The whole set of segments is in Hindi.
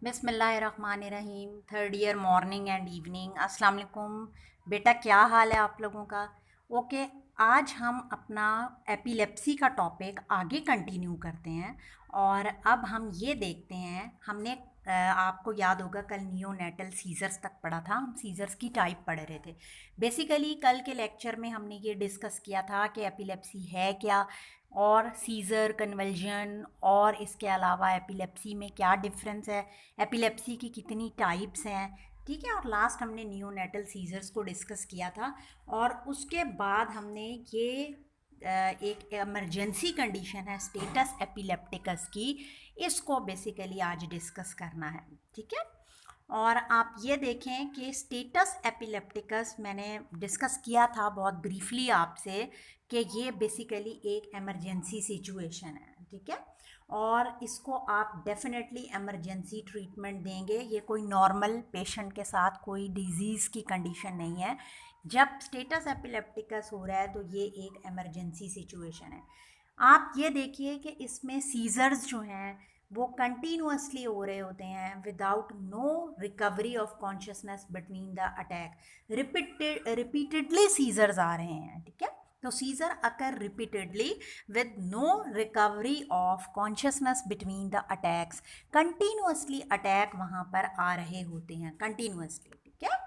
बिस्मिल्लाहिर्रहमानिर्रहीम। Third year morning and evening. अस्सलाम वालेकुम बेटा, क्या हाल है आप लोगों का? ओके, आज हम अपना एपिलेप्सी का टॉपिक आगे कंटिन्यू करते हैं। और अब हम ये देखते हैं, हमने आपको याद होगा कल नियोनेटल सीजर्स तक पढ़ा था। हम सीजर्स की टाइप पढ़ रहे थे। बेसिकली कल के लेक्चर में हमने ये डिस्कस किया था कि एपिलेप्सी है क्या, और सीज़र, कन्वल्जन, और इसके अलावा एपिलेप्सी में क्या डिफरेंस है, एपिलेप्सी की कितनी टाइप्स हैं। ठीक है, और लास्ट हमने नियोनेटल सीजर्स को डिस्कस किया था। और उसके बाद हमने ये एक इमरजेंसी कंडीशन है स्टेटस एपिलेप्टिकस की, इसको बेसिकली आज डिस्कस करना है। ठीक है, और आप ये देखें कि स्टेटस एपिलेप्टिकस मैंने डिस्कस किया था बहुत ब्रीफली आपसे कि ये बेसिकली एक इमरजेंसी सिचुएशन है। ठीक है, और इसको आप डेफिनेटली इमरजेंसी ट्रीटमेंट देंगे। ये कोई नॉर्मल पेशेंट के साथ कोई डिजीज़ की कंडीशन नहीं है। जब स्टेटस एपिलेप्टिकस हो रहा है तो ये एक इमरजेंसी सिचुएशन है। आप ये देखिए कि इसमें सीजर्स जो हैं वो कंटिन्यूसली हो रहे होते हैं without no recovery of consciousness between the attack. Repeatedly seizures आ रहे हैं। ठीक है, तो seizure occur repeatedly with no recovery of consciousness between the attacks. Continuously attack वहाँ पर आ रहे होते हैं, कंटिन्यूसली। ठीक है,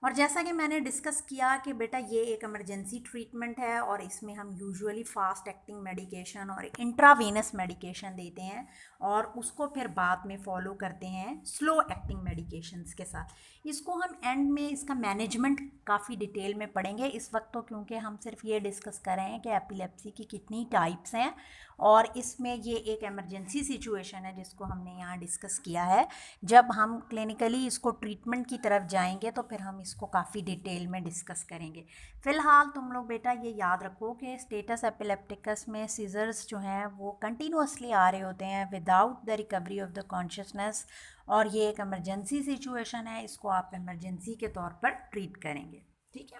और जैसा कि मैंने डिस्कस किया कि बेटा ये एक इमरजेंसी ट्रीटमेंट है और इसमें हम यूजुअली फास्ट एक्टिंग मेडिकेशन और इंट्रावेनस मेडिकेशन देते हैं, और उसको फिर बाद में फॉलो करते हैं स्लो एक्टिंग मेडिकेशंस के साथ। इसको हम एंड में इसका मैनेजमेंट काफ़ी डिटेल में पढ़ेंगे इस वक्त, तो क्योंकि हम सिर्फ ये डिस्कस कर रहे हैं कि एपिलेप्सी की कितनी टाइप्स हैं, और इसमें ये एक इमरजेंसी सिचुएशन है जिसको हमने यहाँ डिस्कस किया है। जब हम क्लिनिकली इसको ट्रीटमेंट की तरफ जाएंगे तो फिर हम इसको काफ़ी डिटेल में डिस्कस करेंगे। फ़िलहाल तुम लोग बेटा ये याद रखो कि स्टेटस एपिलेप्टिकस में सीजर्स जो हैं वो कंटिन्यूसली आ रहे होते हैं without the recovery of the consciousness, और ये एक इमरजेंसी सिचुएशन है। इसको आप इमरजेंसी के तौर पर ट्रीट करेंगे। ठीक है,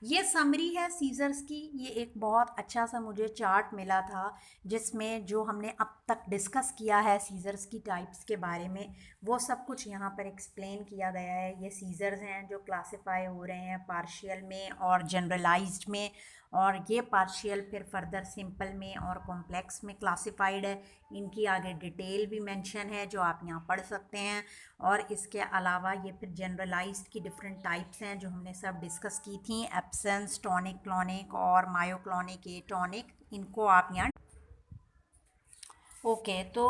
ये समरी है सीजर्स की। ये एक बहुत अच्छा सा मुझे चार्ट मिला था जिसमें जो हमने अब तक डिस्कस किया है सीजर्स की टाइप्स के बारे में, वो सब कुछ यहाँ पर एक्सप्लेन किया गया है। ये सीजर्स हैं जो क्लासिफाई हो रहे हैं पार्शियल में और जनरलाइज्ड में, और ये पार्शियल फिर फर्दर सिंपल में और कॉम्प्लेक्स में क्लासिफाइड है। इनकी आगे डिटेल भी मेंशन है जो आप यहाँ पढ़ सकते हैं। और इसके अलावा ये फिर जनरलाइज्ड की डिफरेंट टाइप्स हैं जो हमने सब डिस्कस की थी, एब्सेंस, टॉनिक क्लॉनिक और मायोक्लॉनिक ए टॉनिक। इनको आप यहाँ ओके। तो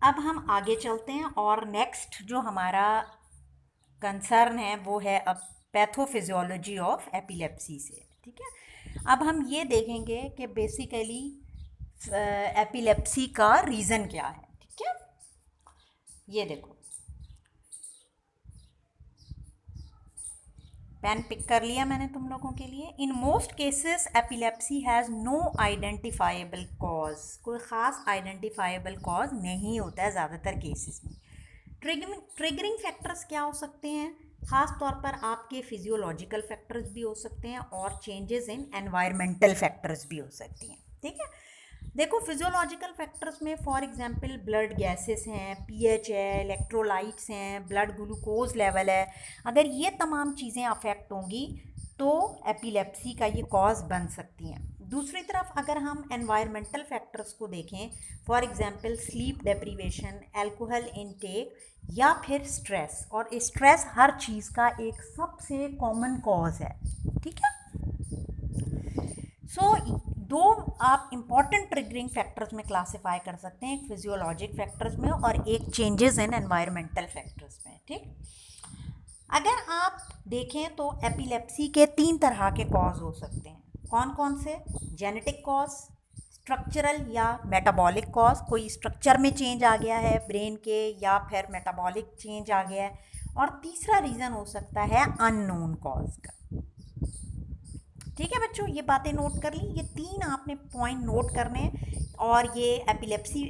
अब हम आगे चलते हैं और नेक्स्ट जो हमारा कंसर्न है वो है अब पैथोफिजियोलॉजी ऑफ एपिलेप्सी से। ठीक है, अब हम ये देखेंगे कि बेसिकली एपिलेप्सी का रीज़न क्या है। ठीक है, ये देखो, पेन पिक कर लिया मैंने तुम लोगों के लिए। In most cases epilepsy has no identifiable cause. कोई ख़ास आइडेंटिफाइबल कॉज नहीं होता है ज़्यादातर केसेस में। ट्रिगरिंग फैक्टर्स क्या हो सकते हैं? ख़ास तौर पर आपके फिजियोलॉजिकल फैक्टर्स भी हो सकते हैं और चेंजेस इन एनवायरमेंटल फैक्टर्स भी हो सकती हैं। ठीक है, देखो फिजियोलॉजिकल फैक्टर्स में फॉर एग्जांपल ब्लड गैसेस हैं, पीएच है, इलेक्ट्रोलाइट्स हैं, ब्लड ग्लूकोज लेवल है। अगर ये तमाम चीज़ें अफेक्ट होंगी तो एपिलेप्सी का ये कॉज बन सकती हैं। दूसरी तरफ अगर हम एनवायरमेंटल फैक्टर्स को देखें, for example sleep deprivation, alcohol intake, या फिर स्ट्रेस, और स्ट्रेस हर चीज़ का एक सबसे कॉमन कॉज है। ठीक है, सो दो आप इम्पॉर्टेंट ट्रिगरिंग फैक्टर्स में क्लासिफाई कर सकते हैं, एक फिजियोलॉजिक फैक्टर्स में और एक चेंजेस इन एनवायरमेंटल फैक्टर्स में। ठीक, अगर आप देखें तो एपिलेप्सी के 3 तरह के कॉज हो सकते हैं। कौन कौन से? जेनेटिक कॉज, स्ट्रक्चरल या मेटाबॉलिक कॉज, कोई स्ट्रक्चर में चेंज आ गया है ब्रेन के, या फिर मेटाबॉलिक चेंज आ गया है, और तीसरा रीज़न हो सकता है अननोन कॉज का। ठीक है बच्चों, ये बातें नोट कर ली। ये 3 आपने पॉइंट नोट करने हैं। और ये एपिलेप्सी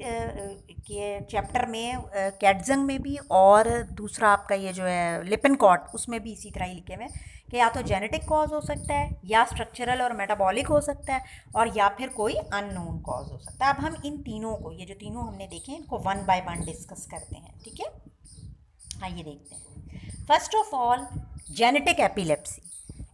के चैप्टर में कैटजंग में भी, और दूसरा आपका ये जो है लिपिनकॉट उसमें भी इसी तरह ही लिखे हुए हैं कि या तो जेनेटिक कॉज हो सकता है, या स्ट्रक्चरल और मेटाबॉलिक हो सकता है, और या फिर कोई अननोन कॉज हो सकता है। अब हम इन तीनों को, ये जो तीनों हमने देखे इनको वन बाय वन डिस्कस करते हैं, ठीक है। आइए देखते हैं। First of all, genetic epilepsy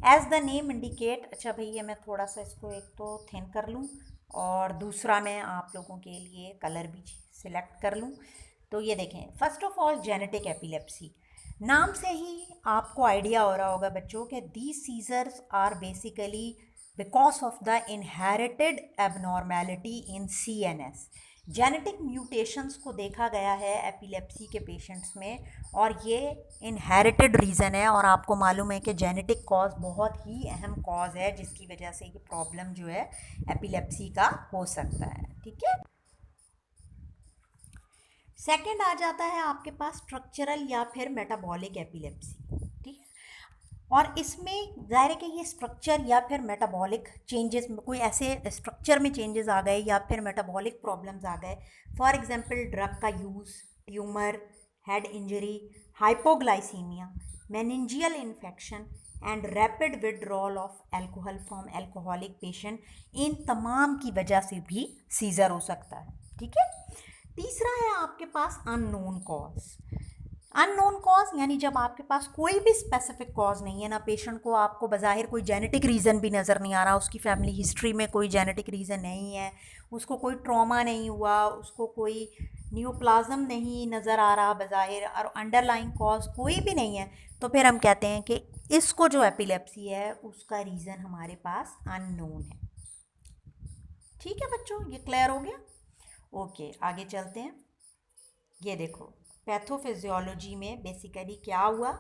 as the name indicate. अच्छा भैया मैं थोड़ा सा इसको एक तो थिन कर लूँ, और दूसरा मैं आप लोगों के लिए कलर भी सिलेक्ट कर लूँ। तो ये देखें, first of all genetic epilepsy, नाम से ही आपको आइडिया हो रहा होगा बच्चों कि these seizures are basically because of the inherited abnormality in CNS। Genetic mutations को देखा गया है एपिलेप्सी के पेशेंट्स में, और ये इनहेरिटेड रीज़न है, और आपको मालूम है कि जेनेटिक कॉज बहुत ही अहम कॉज है जिसकी वजह से ये प्रॉब्लम जो है एपिलेप्सी का हो सकता है, ठीक है। सेकंड आ जाता है आपके पास स्ट्रक्चरल या फिर मेटाबॉलिक एपिलेप्सी, ठीक है। और इसमें ज़ाहिर है कि ये स्ट्रक्चर या फिर मेटाबॉलिक चेंजेस में कोई ऐसे स्ट्रक्चर में चेंजेस आ गए या फिर मेटाबॉलिक प्रॉब्लम्स आ गए, फॉर एग्जांपल ड्रग का use, tumour, head injury, hypoglycaemia, meningeal infection and rapid withdrawal of alcohol from alcoholic patient, इन तमाम की वजह से भी सीज़र हो सकता है, ठीक है। तीसरा है आपके पास अननोन कॉज। अननोन कॉज यानी जब आपके पास कोई भी स्पेसिफिक कॉज नहीं है ना, पेशेंट को आपको बज़ाहिर कोई जेनेटिक रीज़न भी नज़र नहीं आ रहा, उसकी फैमिली हिस्ट्री में कोई जेनेटिक रीज़न नहीं है, उसको कोई ट्रॉमा नहीं हुआ, उसको कोई न्यूप्लाज्म नहीं नज़र आ रहा बज़ाहिर, और अंडरलाइंग कॉज कोई भी नहीं है, तो फिर हम कहते हैं कि इसको जो एपिलेप्सी है उसका रीज़न हमारे पास अननोन है, ठीक है बच्चों, ये क्लियर हो गया। ओके, आगे चलते हैं। ये देखो, पैथोफिजियोलॉजी में बेसिकली क्या हुआ,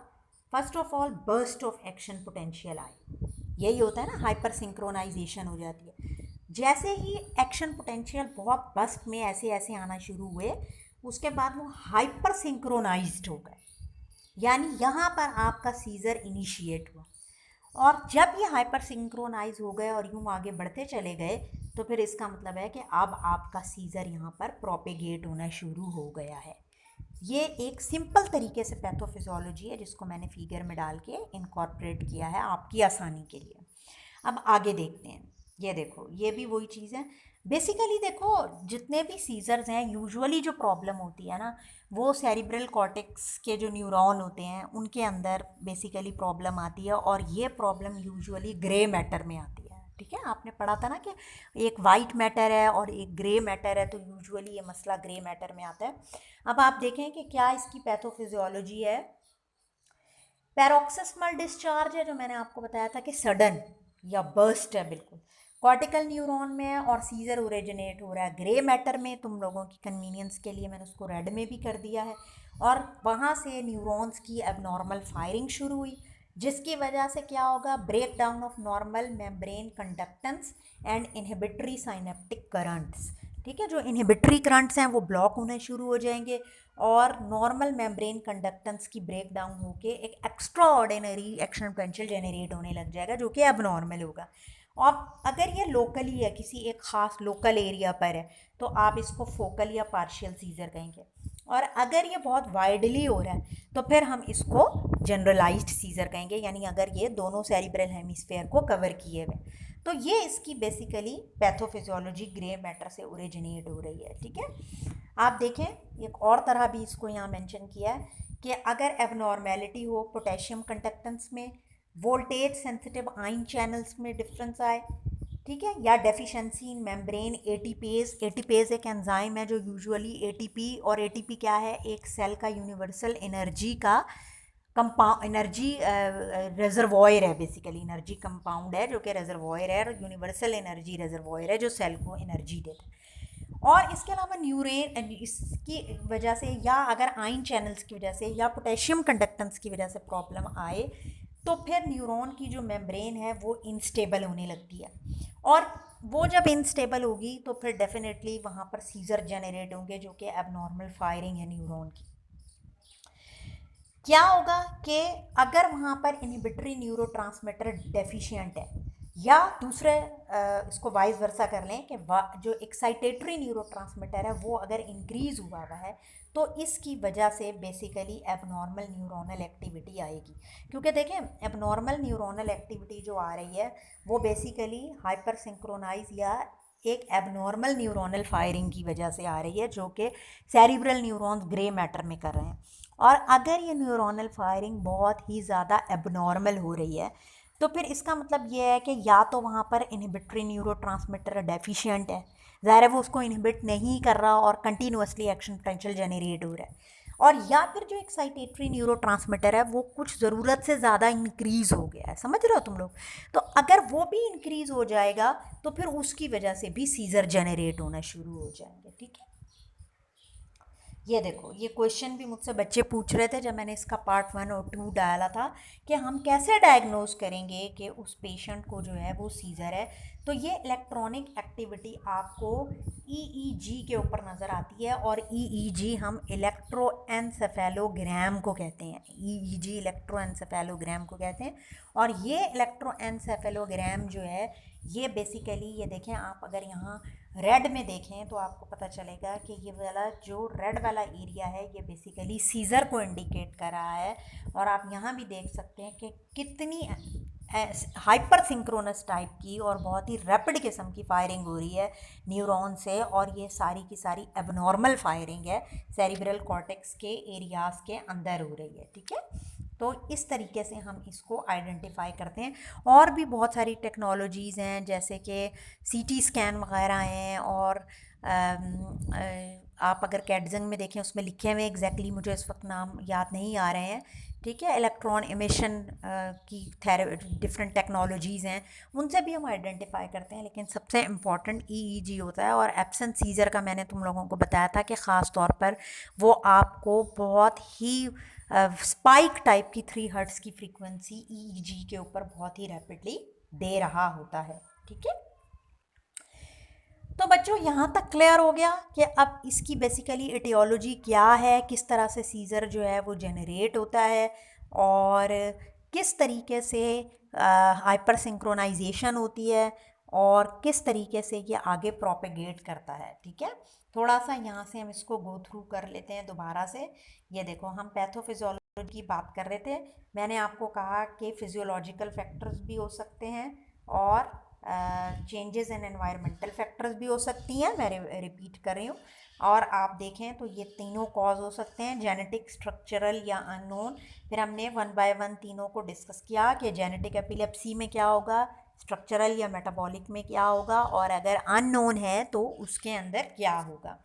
first of all burst of action potential आई, यही होता है ना, हाइपर सिंक्रोनाइजेशन हो जाती है। जैसे ही एक्शन पोटेंशियल बहुत बर्स्ट में ऐसे ऐसे आना शुरू हुए, उसके बाद वो हाइपर सिंक्रोनाइज्ड हो गए, यानी यहाँ पर आपका सीज़र इनिशिएट हुआ, और जब ये हाइपर सिंक्रोनाइज हो गए और यूँ आगे बढ़ते चले गए, तो फिर इसका मतलब है कि अब आपका सीज़र यहाँ पर प्रोपेगेट होना शुरू हो गया है। ये एक सिंपल तरीके से पैथोफिजियोलॉजी है जिसको मैंने फिगर में डाल के इनकॉर्पोरेट किया है आपकी आसानी के लिए। अब आगे देखते हैं। ये देखो, ये भी वही चीज़ है बेसिकली। देखो, जितने भी सीजर्स हैं यूजुअली जो प्रॉब्लम होती है ना, वो सेरिब्रल कॉर्टेक्स के जो न्यूरॉन होते हैं उनके अंदर बेसिकली प्रॉब्लम आती है, और ये प्रॉब्लम यूजुअली ग्रे मैटर में आती है, ठीक है। आपने पढ़ा था ना कि एक वाइट मैटर है और एक ग्रे मैटर है, तो यूजुअली ये मसला ग्रे मैटर में आता है। अब आप देखें कि क्या इसकी पैथोफिजियोलॉजी है। पैरोक्सिस्मल डिस्चार्ज है, जो मैंने आपको बताया था कि सडन या बर्स्ट है, बिल्कुल कॉर्टिकल न्यूरॉन में है, और सीजर ओरिजिनेट हो रहा है ग्रे मैटर में। तुम लोगों की कन्वीनियंस के लिए मैंने उसको रेड में भी कर दिया है, और वहाँ से न्यूरॉन्स की एबनॉर्मल फायरिंग शुरू हुई, जिसकी वजह से क्या होगा, break down of normal membrane conductance and inhibitory synaptic currents, ठीक है। जो इनहिबिटरी करंट्स हैं वो ब्लॉक होने शुरू हो जाएंगे, और नॉर्मल मेम्ब्रेन कंडक्टेंस की ब्रेक डाउन होके एक extra ordinary action potential generate होने लग जाएगा, जो कि एबनॉर्मल होगा। और अगर ये लोकली है, किसी एक ख़ास लोकल एरिया पर है, तो आप इसको फोकल या पार्शियल सीजर कहेंगे, और अगर ये बहुत वाइडली हो रहा है तो फिर हम इसको जनरलाइज्ड सीजर कहेंगे, यानी अगर ये दोनों सेरिब्रल हेमिस्फेयर को कवर किए हुए। तो ये इसकी बेसिकली पैथोफिजियोलॉजी ग्रे मैटर से ओरिजिनेट हो रही है, ठीक है। आप देखें, एक और तरह भी इसको यहाँ मेंशन किया है कि अगर एबनॉर्मेलिटी हो पोटेशियम कंडक्टेंस में, वोल्टेज सेंसिटिव आयन चैनल्स में डिफरेंस आए, ठीक है, या deficiency in membrane ATPase. ATPase एक एंजाइम है जो यूजुअली एटीपी, और एटीपी क्या है, एक सेल का यूनिवर्सल एनर्जी का कंपाउंड, एनर्जी रिजर्वॉयर है, बेसिकली एनर्जी कंपाउंड है जो कि रिजर्वॉयर है, और यूनिवर्सल एनर्जी रिजर्वॉयर है जो सेल को एनर्जी देता है। और इसके अलावा न्यूरेन, इसकी वजह से, या अगर आयन चैनल्स की वजह से या पोटेशियम कंडक्टेंस की वजह से प्रॉब्लम आए, तो फिर न्यूरॉन की जो मेम्ब्रेन है वो इनस्टेबल होने लगती है, और वो जब इनस्टेबल होगी तो फिर डेफिनेटली वहाँ पर सीजर जनरेट होंगे, जो कि एबनॉर्मल फायरिंग है न्यूरॉन की। क्या होगा कि अगर वहाँ पर इनहिबिटरी न्यूरोट्रांसमीटर डेफिशिएंट है, या दूसरे इसको वाइस वर्सा कर लें कि जो एक्साइटेटरी न्यूरोट्रांसमीटर है वो अगर इंक्रीज़ हुआ है तो इसकी वजह से बेसिकली एबनॉर्मल न्यूरोनल एक्टिविटी आएगी। क्योंकि देखें, एबनॉर्मल न्यूरोनल एक्टिविटी जो आ रही है वो बेसिकली हाइपर सिंक्रोनाइज या एक एबनॉर्मल न्यूरोनल फायरिंग की वजह से आ रही है, जो कि सेरिब्रल न्यूरॉन्स ग्रे मैटर में कर रहे हैं। और अगर ये न्यूरोनल फायरिंग बहुत ही ज़्यादा एबनॉर्मल हो रही है तो फिर इसका मतलब ये है कि या तो वहाँ पर इनहिबिटरी न्यूरोट्रांसमीटर डेफिशिएंट है, ज़ाहिर है वो उसको इनहिबिट नहीं कर रहा और कंटिन्यूसली एक्शन पोटेंशियल जनरेट हो रहा है, और या फिर जो एक्साइटेटरी न्यूरोट्रांसमीटर है वो कुछ ज़रूरत से ज़्यादा इंक्रीज़ हो गया है। समझ रहे हो तुम लोग? तो अगर वो भी इंक्रीज़ हो जाएगा तो फिर उसकी वजह से भी सीज़र जनरेट होना शुरू हो जाएंगे। ठीक है, ये देखो, ये क्वेश्चन भी मुझसे बच्चे पूछ रहे थे जब मैंने इसका पार्ट 1 और 2 डाला था कि हम कैसे डायग्नोज करेंगे कि उस पेशेंट को जो है वो सीज़र है। तो ये इलेक्ट्रॉनिक एक्टिविटी आपको ईईजी के ऊपर नज़र आती है, और ईईजी हम इलेक्ट्रोएन्सेफेलोग्राम को कहते हैं। ईईजी इलेक्ट्रोएन्सेफेलोग्राम को कहते हैं। और ये इलेक्ट्रोएन्सेफेलोग्राम जो है ये बेसिकली, ये देखें आप, अगर यहाँ रेड में देखें तो आपको पता चलेगा कि ये वाला जो रेड वाला एरिया है ये बेसिकली सीज़र को इंडिकेट कर रहा है। और आप यहाँ भी देख सकते हैं कि कितनी हाइपर सिंक्रोनस टाइप की और बहुत ही रैपिड किस्म की फायरिंग हो रही है न्यूरॉन से, और ये सारी की सारी एबनॉर्मल फायरिंग है, सेरिब्रल कॉर्टेक्स के एरियाज़ के अंदर हो रही है। ठीक है, तो इस तरीके से हम इसको आइडेंटिफाई करते हैं। और भी बहुत सारी टेक्नोलॉजीज़ हैं, जैसे कि सीटी स्कैन वगैरह हैं, और आप अगर कैडजंग में देखें उसमें लिखे हुए एग्जैक्टली मुझे इस वक्त नाम याद नहीं आ रहे हैं। ठीक है, इलेक्ट्रॉन एमिशन की डिफरेंट टेक्नोलॉजीज़ हैं, उनसे भी हम आइडेंटिफाई करते हैं। लेकिन सबसे इम्पॉर्टेंट ईईजी होता है, और एब्सेंट सीज़र का मैंने तुम लोगों को बताया था कि ख़ास तौर पर वो आपको बहुत ही स्पाइक टाइप की 3 हर्ट्ज़ की फ्रीक्वेंसी ईईजी के ऊपर बहुत ही रैपिडली दे रहा होता है। ठीक है, तो बच्चों यहाँ तक क्लियर हो गया कि अब इसकी बेसिकली एटियोलॉजी क्या है, किस तरह से सीज़र जो है वो जनरेट होता है, और किस तरीके से हाइपर सिंक्रोनाइजेशन होती है, और किस तरीके से ये आगे प्रोपेगेट करता है। ठीक है, थोड़ा सा यहाँ से हम इसको गो थ्रू कर लेते हैं दोबारा से। ये देखो, हम पैथोफिजियोलॉजी की बात कर रहे थे। मैंने आपको कहा कि फिजियोलॉजिकल फैक्टर्स भी हो सकते हैं और चेंजेस इन एनवायरमेंटल फैक्टर्स भी हो सकती हैं, मैं रिपीट कर रही हूँ। और आप देखें तो ये तीनों कॉज हो सकते हैं, जेनेटिक, स्ट्रक्चरल या अननोन। फिर हमने 1 बाय 1 तीनों को डिस्कस किया कि जेनेटिक एपिलेप्सी में क्या होगा, स्ट्रक्चरल या मेटाबॉलिक में क्या होगा, और अगर अननोन है तो उसके अंदर क्या होगा।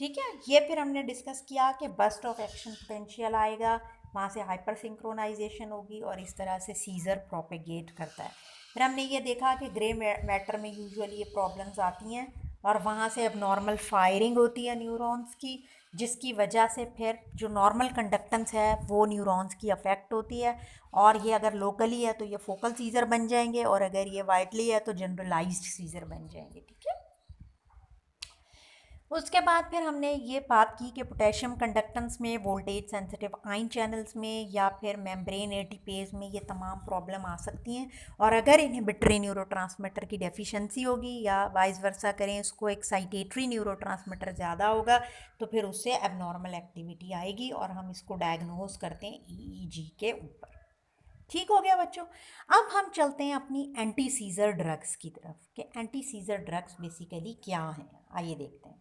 ठीक है, ये फिर हमने डिस्कस किया कि बस्ट ऑफ एक्शन पोटेंशियल आएगा, वहाँ से हाइपर सिंक्रोनाइजेशन होगी और इस तरह से सीज़र प्रोपेगेट करता है। फिर हमने ये देखा कि ग्रे मैटर में यूजुअली ये प्रॉब्लम्स आती हैं और वहाँ से अब नॉर्मल फायरिंग होती है न्यूरॉन्स की, जिसकी वजह से फिर जो नॉर्मल कंडक्टेंस है वो न्यूरॉन्स की अफेक्ट होती है, और ये अगर लोकली है तो ये फोकल सीज़र बन जाएंगे, और अगर ये वाइडली है तो जनरलाइज्ड सीज़र बन जाएंगे। ठीक है, उसके बाद फिर हमने ये बात की कि पोटेशियम कंडक्टेंस में, वोल्टेज सेंसिटिव आयन चैनल्स में, या फिर मेम्ब्रेन एटीपेज में ये तमाम प्रॉब्लम आ सकती हैं। और अगर इनहिबिटरी न्यूरोट्रांसमीटर की डेफिशिएंसी होगी या वाइस वर्सा करें, इसको एक्साइटेटरी न्यूरोट्रांसमीटर ज़्यादा होगा तो फिर उससे एबनॉर्मल एक्टिविटी आएगी, और हम इसको डायग्नोज करते हैं ईईजी के ऊपर। ठीक हो गया बच्चों। अब हम चलते हैं अपनी एंटी सीज़र ड्रग्स की तरफ कि एंटी सीज़र ड्रग्स बेसिकली क्या हैं। आइए देखते हैं।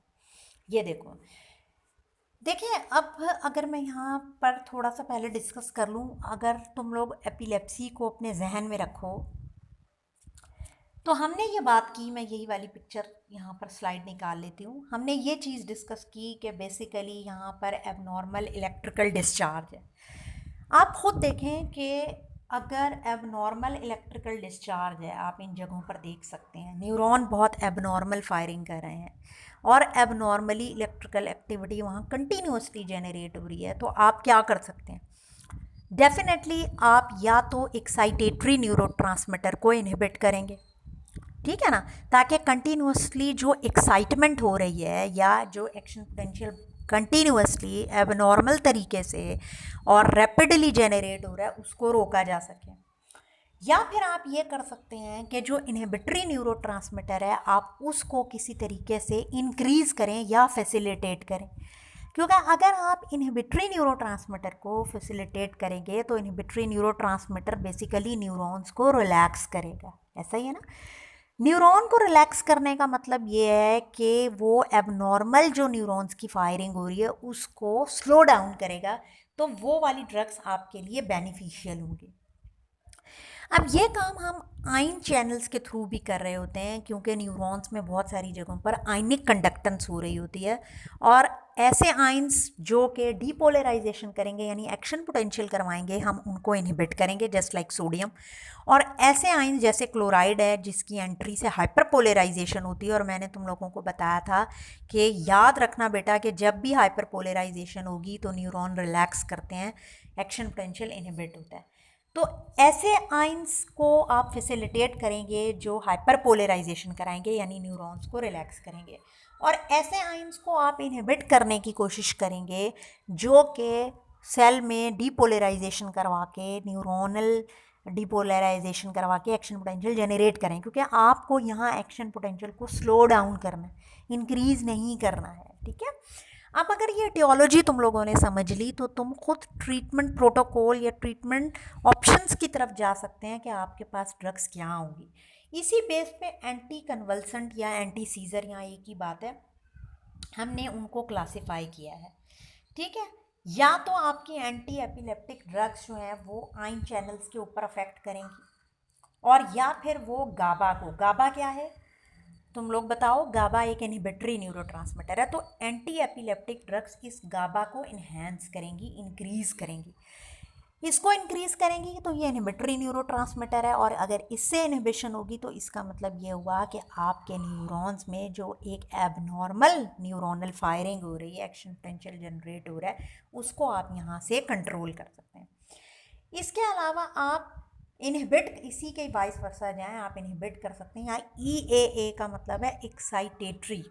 ये देखो, देखिए, अब अगर मैं यहाँ पर थोड़ा सा पहले डिस्कस कर लूँ, अगर तुम लोग एपिलेप्सी को अपने जहन में रखो तो हमने ये बात की, मैं यही वाली पिक्चर यहाँ पर स्लाइड निकाल लेती हूँ। हमने ये चीज़ डिस्कस की कि बेसिकली यहाँ पर एबनॉर्मल इलेक्ट्रिकल डिस्चार्ज है। आप ख़ुद देखें कि अगर एबनॉर्मल इलेक्ट्रिकल डिस्चार्ज है, आप इन जगहों पर देख सकते हैं न्यूरॉन बहुत एबनॉर्मल फायरिंग कर रहे हैं और एबनॉर्मली इलेक्ट्रिकल एक्टिविटी वहाँ कंटिन्यूसली जनरेट हो रही है, तो आप क्या कर सकते हैं? डेफिनेटली आप या तो एक्साइटेटरी न्यूरोट्रांसमीटर को इनहिबिट करेंगे, ठीक है ना, ताकि कंटिन्यूसली जो एक्साइटमेंट हो रही है या जो एक्शन पोटेंशियल कंटिन्यूसली एबनॉर्मल तरीके से और रैपिडली जनरेट हो रहा है उसको रोका जा सके। या फिर आप ये कर सकते हैं कि जो इनहिबिटरी न्यूरोट्रांसमीटर है आप उसको किसी तरीके से इंक्रीज़ करें या फैसिलिटेट करें। क्योंकि अगर आप इनहिबिटरी न्यूरोट्रांसमीटर को फैसिलिटेट करेंगे तो इनहिबिटरी न्यूरोट्रांसमीटर बेसिकली न्यूरॉन्स को रिलैक्स करेगा, ऐसा ही है ना। न्यूरॉन को रिलैक्स करने का मतलब ये है कि वो एबनॉर्मल जो न्यूरॉन्स की फायरिंग हो रही है उसको स्लो डाउन करेगा, तो वो वाली ड्रग्स आपके लिए बेनिफिशियल होंगी। अब ये काम हम आयन चैनल्स के थ्रू भी कर रहे होते हैं, क्योंकि न्यूरॉन्स में बहुत सारी जगहों पर आयनिक कंडक्टेंस हो रही होती है, और ऐसे आयंस जो कि डीपोलराइजेशन करेंगे यानी एक्शन पोटेंशियल करवाएंगे, हम उनको इनहिबिट करेंगे जस्ट लाइक सोडियम। और ऐसे आयंस जैसे क्लोराइड है जिसकी एंट्री से हाइपरपोलराइजेशन होती है, और मैंने तुम लोगों को बताया था कि याद रखना बेटा कि जब भी हाइपरपोलराइजेशन होगी तो न्यूरॉन रिलैक्स करते हैं, एक्शन पोटेंशियल इनहिबिट होता है। तो ऐसे आइंस को आप फैसिलिटेट करेंगे जो हाइपरपोलराइजेशन कराएंगे यानी न्यूरॉन्स को रिलैक्स करेंगे, और ऐसे आइंस को आप इनहिबिट करने की कोशिश करेंगे जो कि सेल में डीपोलराइजेशन करवा के, न्यूरोनल डीपोलराइजेशन करवा के एक्शन पोटेंशियल जनरेट करें, क्योंकि आपको यहाँ एक्शन पोटेंशियल को स्लो डाउन करना है, इंक्रीज़ नहीं करना है, ठीक है। अब अगर ये टियोलॉजी तुम लोगों ने समझ ली तो तुम खुद ट्रीटमेंट प्रोटोकॉल या ट्रीटमेंट ऑप्शंस की तरफ जा सकते हैं कि आपके पास ड्रग्स क्या होंगी। इसी बेस पे एंटी कन्वल्सेंट या एंटी सीजर, यहाँ एक ही बात है, हमने उनको क्लासिफाई किया है, ठीक है। या तो आपकी एंटी एपिलेप्टिक ड्रग्स जो हैं वो आयन चैनल्स के ऊपर अफेक्ट करेंगी, और या फिर वो गाबा को, गाबा क्या है तुम लोग बताओ, गाबा एक इनहिबिटरी न्यूरोट्रांसमीटर है, तो एंटी एपिलेप्टिक ड्रग्स इस गाबा को इन्हेंस करेंगी, इंक्रीज़ करेंगी। इसको इंक्रीज़ करेंगी तो ये इनहिबिटरी न्यूरोट्रांसमीटर है, और अगर इससे इनहिबिशन होगी तो इसका मतलब ये हुआ कि आपके न्यूरॉन्स में जो एक एबनॉर्मल न्यूरोनल फायरिंग हो रही है, एक्शन पोटेंशियल जनरेट हो रहा है, उसको आप यहाँ से कंट्रोल कर सकते हैं। इसके अलावा आप इनहिबिट, इसी के वाइस वर्सा जाएँ, आप इनहिबिट कर सकते हैं। यहाँ EAA का मतलब है एक्साइटेटरी,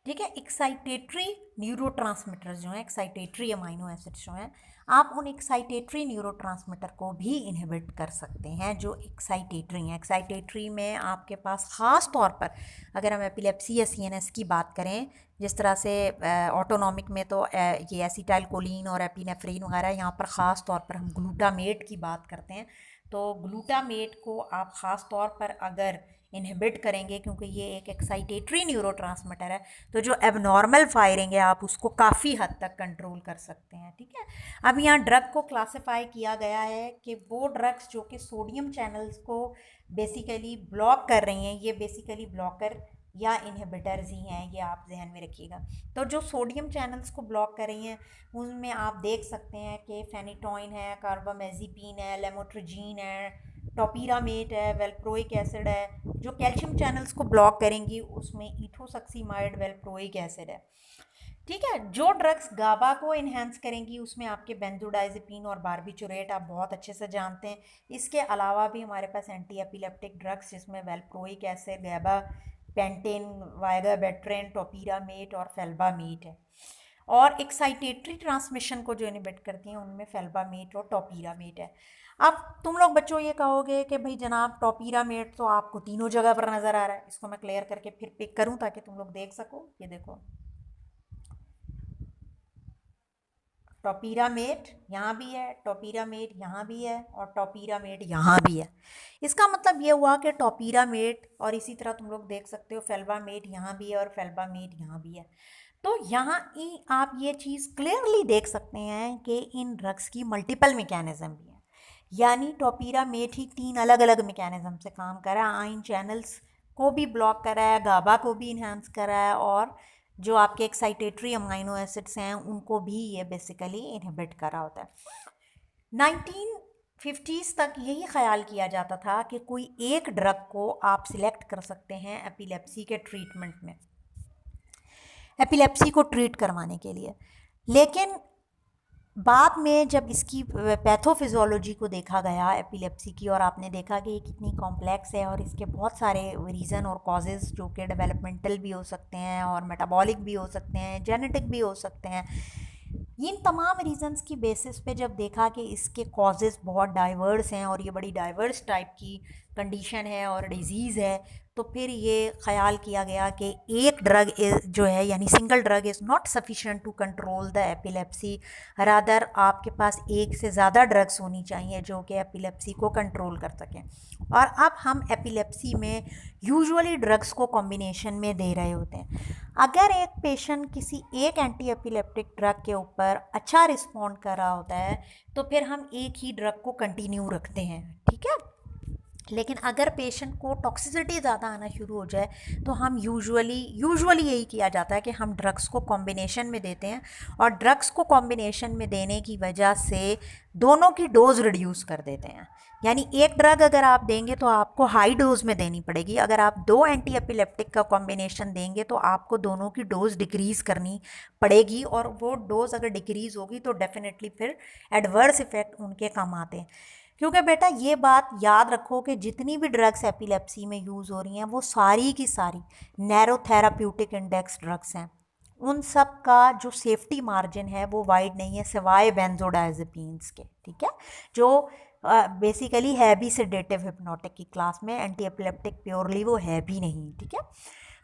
ठीक है। एक्साइटेटरी न्यूरोट्रांसमीटर्स जो हैं, एक्साइटेटरी अमाइनो एसिड्स जो हैं, आप उन एक्साइटेटरी न्यूरोट्रांसमीटर को भी इनहिबिट कर सकते हैं जो एक्साइटेटरी हैं। एक्साइटेटरी में आपके पास ख़ास तौर पर अगर हम एपिलेप्सी या CNS की बात करें, जिस तरह से ऑटोनॉमिक में तो ये एसिटाइल कोलिन और एपिनेफ्रिन वगैरह, यहाँ पर ख़ास तौर पर हम ग्लूटामेट की बात करते हैं, तो ग्लूटामेट को आप ख़ास तौर पर अगर इनहिबिट करेंगे, क्योंकि ये एक एक्साइटेटरी न्यूरोट्रांसमीटर है, तो जो एबनॉर्मल फायरिंग है आप उसको काफ़ी हद तक कंट्रोल कर सकते हैं, ठीक है। अब यहाँ ड्रग को क्लासिफाई किया गया है कि वो ड्रग्स जो कि सोडियम चैनल्स को बेसिकली ब्लॉक कर रही हैं, ये बेसिकली ब्लॉकर या इनहिबिटर्स ही हैं, ये आप जहन में रखिएगा। तो जो सोडियम चैनल्स को ब्लॉक कर रही हैं उनमें आप देख सकते हैं कि फेनिटोइन है, कार्बामेज़ेपिन है, लेमोट्रिजीन है, टोपिरामेट है, वेल्प्रोइक एसिड है। जो कैल्शियम चैनल्स को ब्लॉक करेंगी उसमें इथोसक्सीमाइड, वेल्प्रोइक एसिड है, ठीक है। जो ड्रग्स गाबा को इन्हेंस करेंगी उसमें आपके बेंजोडाइजेपिन और बारबिचुरेट आप बहुत अच्छे से जानते हैं। इसके अलावा भी हमारे पास एंटी एपिलेप्टिक ड्रग्स जिसमें वेल्प्रोइक एसिड, गैबा पेंटेन, वाइगाबेट्रेन, टोपिरामेट और फेल्बामेट है। और एक्साइटेटरी ट्रांसमिशन को जो इनहिबिट करती हैं उनमें फेल्बामेट और टोपिरामेट है। अब तुम लोग बच्चों ये कहोगे कि भाई जनाब टोपिरामेट तो आपको तीनों जगह पर नज़र आ रहा है, इसको मैं क्लियर करके फिर पिक करूं ताकि तुम लोग देख सको। ये देखो, टोपिरामेट यहाँ भी है, टोपिरामेट यहाँ भी है, और टोपिरामेट यहाँ भी है। इसका मतलब ये हुआ कि टोपिरामेट, और इसी तरह तुम लोग देख सकते हो फेल्बामेट यहाँ भी है और फेल्बामेट यहाँ भी है। तो यहाँ आप ये चीज़ क्लियरली देख सकते हैं कि इन ड्रग्स की मल्टीपल मैकेनिज्म भी है, यानी टोपिरामेट ही 3 अलग अलग मैकेनिज्म से काम कर रहा है, आयन चैनल्स को भी ब्लॉक कर रहा है, गाबा को भी इन्हांस कर रहा है, और जो आपके एक्साइटेटरी अमाइनो एसिड्स हैं उनको भी ये बेसिकली इनहिबिट कर रहा होता है। 1950s तक यही ख्याल किया जाता था कि कोई एक ड्रग को आप सिलेक्ट कर सकते हैं एपिलेप्सी के ट्रीटमेंट में, एपिलेप्सी को ट्रीट करवाने के लिए, लेकिन बाद में जब इसकी पैथोफिजियोलॉजी को देखा गया एपिलेप्सी की, और आपने देखा कि ये कितनी कॉम्प्लेक्स है और इसके बहुत सारे रीज़न और कॉजेज़ जो कि डेवलपमेंटल भी हो सकते हैं और मेटाबॉलिक भी हो सकते हैं, जेनेटिक भी हो सकते हैं, इन तमाम रीज़न्स की बेसिस पे जब देखा कि इसके कॉजेज़ बहुत डाइवर्स हैं और ये बड़ी डाइवर्स टाइप की कंडीशन है और डिज़ीज़ है, तो फिर ये ख़्याल किया गया कि एक ड्रग जो है यानी single drug is not sufficient to control the epilepsy, rather आपके पास एक से ज़्यादा ड्रग्स होनी चाहिए जो कि एपिलेप्सी को कंट्रोल कर सकें। और अब हम एपिलेप्सी में यूजुअली ड्रग्स को कॉम्बिनेशन में दे रहे होते हैं। अगर एक पेशेंट किसी एक एंटी एपिलेप्टिक ड्रग के ऊपर अच्छा रिस्पॉन्ड कर रहा होता है तो फिर हम एक ही ड्रग को कंटिन्यू रखते हैं, ठीक है। लेकिन अगर पेशेंट को टॉक्सिसिटी ज़्यादा आना शुरू हो जाए तो हम यूजुअली यही किया जाता है कि हम ड्रग्स को कॉम्बिनेशन में देते हैं, और ड्रग्स को कॉम्बिनेशन में देने की वजह से दोनों की डोज रिड्यूस कर देते हैं। यानी एक ड्रग अगर आप देंगे तो आपको हाई डोज में देनी पड़ेगी, अगर आप दो एंटी एपिलेप्टिक का कॉम्बिनेशन देंगे तो आपको दोनों की डोज डिक्रीज़ करनी पड़ेगी, और वो डोज अगर डिक्रीज़ होगी तो डेफिनेटली फिर एडवर्स इफ़ेक्ट उनके कम आते हैं। क्योंकि बेटा ये बात याद रखो कि जितनी भी ड्रग्स एपिलेप्सी में यूज़ हो रही हैं वो सारी की सारी नैरो थेराप्यूटिक इंडेक्स ड्रग्स हैं। उन सब का जो सेफ्टी मार्जिन है वो वाइड नहीं है सिवाय बेंजोडाइजेपीन्स के, ठीक है, जो बेसिकली है भी सेडेटिव हिप्नोटिक की क्लास में, एंटी एपिलेप्टिक प्योरली वो है भी नहीं, ठीक है।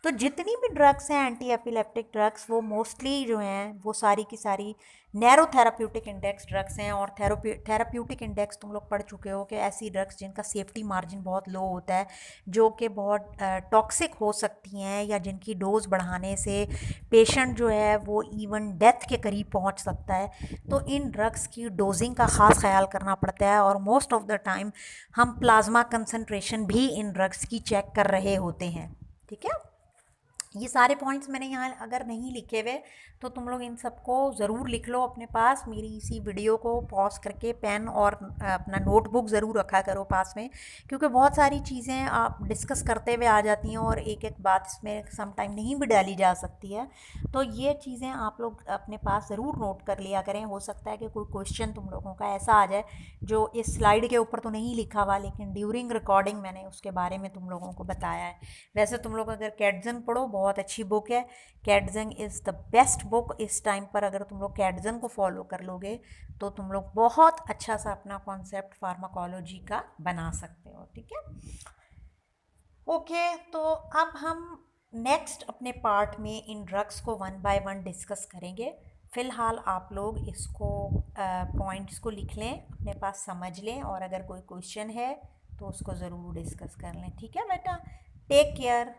तो जितनी भी ड्रग्स हैं एंटी एपिलेप्टिक ड्रग्स वो मोस्टली जो हैं वो सारी की सारी नैरो थेराप्यूटिक इंडेक्स ड्रग्स हैं। और थेराप्यूटिक इंडेक्स तुम लोग पढ़ चुके हो कि ऐसी ड्रग्स जिनका सेफ्टी मार्जिन बहुत लो होता है, जो कि बहुत टॉक्सिक हो सकती हैं, या जिनकी डोज बढ़ाने से पेशेंट जो है वो इवन डेथ के करीब पहुंच सकता है। तो इन ड्रग्स की डोजिंग का ख़ास ख्याल करना पड़ता है, और मोस्ट ऑफ द टाइम हम प्लाज्मा कंसनट्रेशन भी इन ड्रग्स की चेक कर रहे होते हैं, ठीक है। ये सारे पॉइंट्स मैंने यहाँ अगर नहीं लिखे हुए तो तुम लोग इन सबको ज़रूर लिख लो अपने पास, मेरी इसी वीडियो को पॉज करके पेन और अपना नोटबुक ज़रूर रखा करो पास में, क्योंकि बहुत सारी चीज़ें आप डिस्कस करते हुए आ जाती हैं और एक एक बात इसमें सम टाइम नहीं भी डाली जा सकती है। तो ये चीज़ें आप लोग अपने पास ज़रूर नोट कर लिया करें। हो सकता है कि कोई क्वेश्चन तुम लोगों का ऐसा आ जाए जो इस स्लाइड के ऊपर तो नहीं लिखा हुआ, लेकिन ड्यूरिंग रिकॉर्डिंग मैंने उसके बारे में तुम लोगों को बताया है। वैसे तुम लोग अगर कैटजन पढ़ो, बहुत अच्छी बुक है, कैटजन इज़ द बेस्ट बुक। इस टाइम पर अगर तुम लोग कैटजन को फॉलो कर लोगे तो तुम लोग बहुत अच्छा सा अपना कॉन्सेप्ट फार्माकोलॉजी का बना सकते हो, ठीक है। ओके, तो अब हम नेक्स्ट अपने पार्ट में इन ड्रग्स को वन बाय वन डिस्कस करेंगे। फ़िलहाल आप लोग इसको पॉइंट्स को लिख लें, अपने पास समझ लें, और अगर कोई क्वेश्चन है तो उसको ज़रूर डिस्कस कर लें, ठीक है बेटा। Take care.